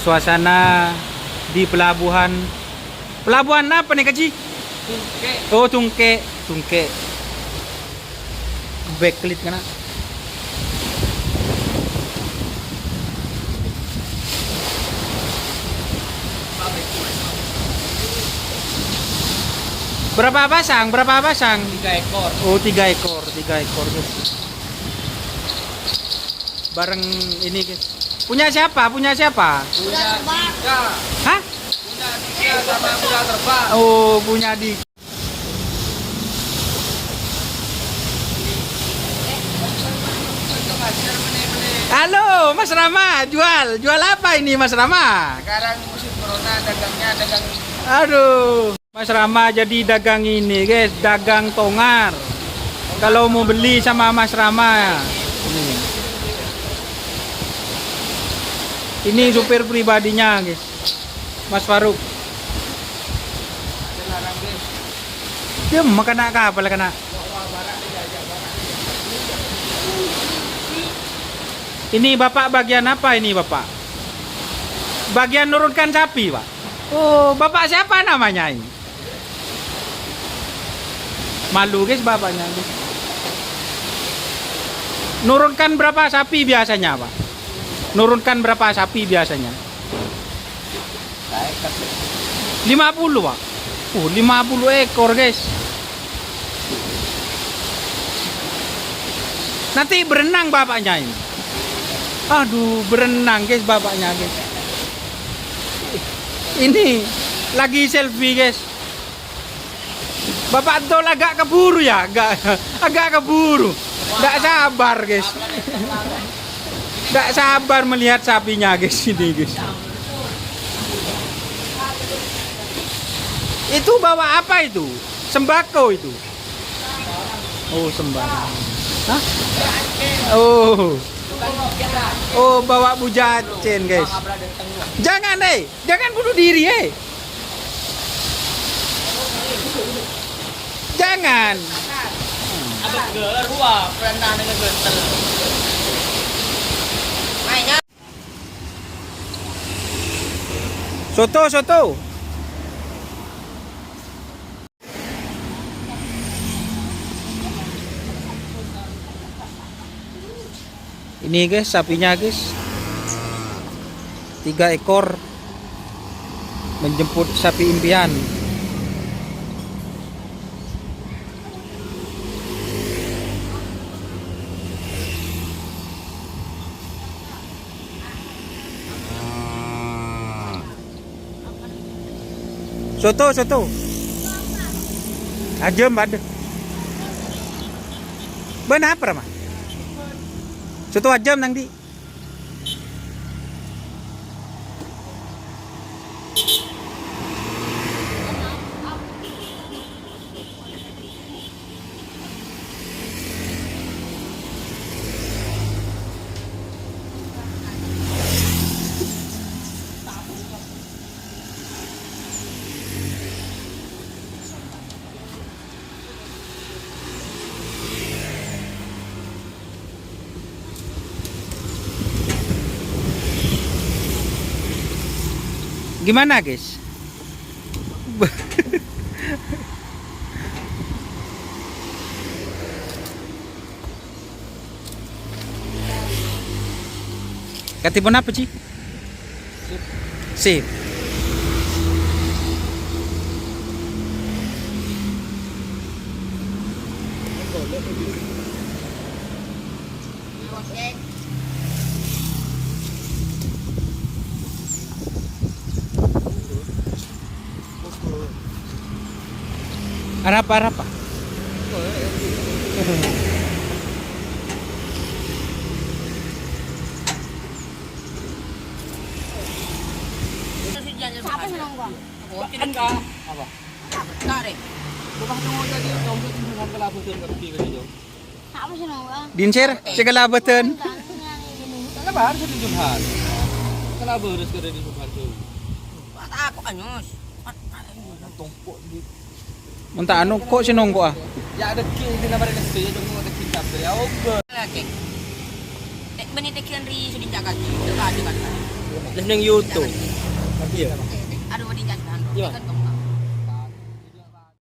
suasana di pelabuhan. Pelabuhan apa nih Kaji? Tungke. Oh, Tungke. Tungke. Backlit kana. Berapa pasang? Berapa pasang? 3 ekor. Oh, 3 ekor, 3 ekor guys. Bareng ini guys. Punya siapa? Punya siapa? Punya 3. Hah? Punya 3 sama kuda terbang. Oh, punya di. Halo, Mas Rama, jual apa ini Mas Rama? Sekarang musim corona dagangnya dagang Aduh, Mas Rama jadi dagang ini guys, dagang tongar. Kalau mau beli sama Mas Rama, ini supir pribadinya guys, Mas Faruk. larang guys. Dia makan apa lah kena? Ini Bapak bagian apa ini Bapak? Bagian nurunkan sapi Pak. Oh, Bapak siapa namanya ini? Malu guys bapaknya guys. Nurunkan berapa sapi biasanya Pak? Nurunkan berapa sapi biasanya? 50 Pak. 50 ekor guys. Nanti berenang bapaknya ini. Aduh, berenang guys bapaknya guys. Ini lagi selfie guys. Bapak Tol agak keburu ya, agak keburu. Nggak sabar guys. Nggak sabar melihat sapinya guys ini guys. Itu bawa apa itu? Sembako itu. Oh, sembako. Hah? Oh. Oh, bawa bujacen guys. Jangan jangan bunuh diri Jangan. Ada gerua, pernah dengan gentel. Mainnya. Soto. Ini guys, sapinya guys. 3 ekor menjemput sapi impian. Soto. Ajem ada. Benapa mah? Soto ajam nang di. Gimana guys? Katipun apa sih? Sip. Arapa. Siapa sih nongkrong? Apa? Tarik. Bukan tunggu tadi dompet dengan kelabutan kaki gitu. Siapa sih nongkrong? Dincer segala beten. Kenapa harus di Jumhan? Kenapa harus kerja di Jumhan tuh? Kata aku anyus. Tumpuk di. Munta anu kok sinongko ah? Ya ada ki di nomor ini sih, jom ada ki tapi ya oke. Lagi. Tek menit tekian ri sudah jaga ki. Terkadi kan. Live Live ng YouTube. Iya. Aduh, di jangan. Iya. Kan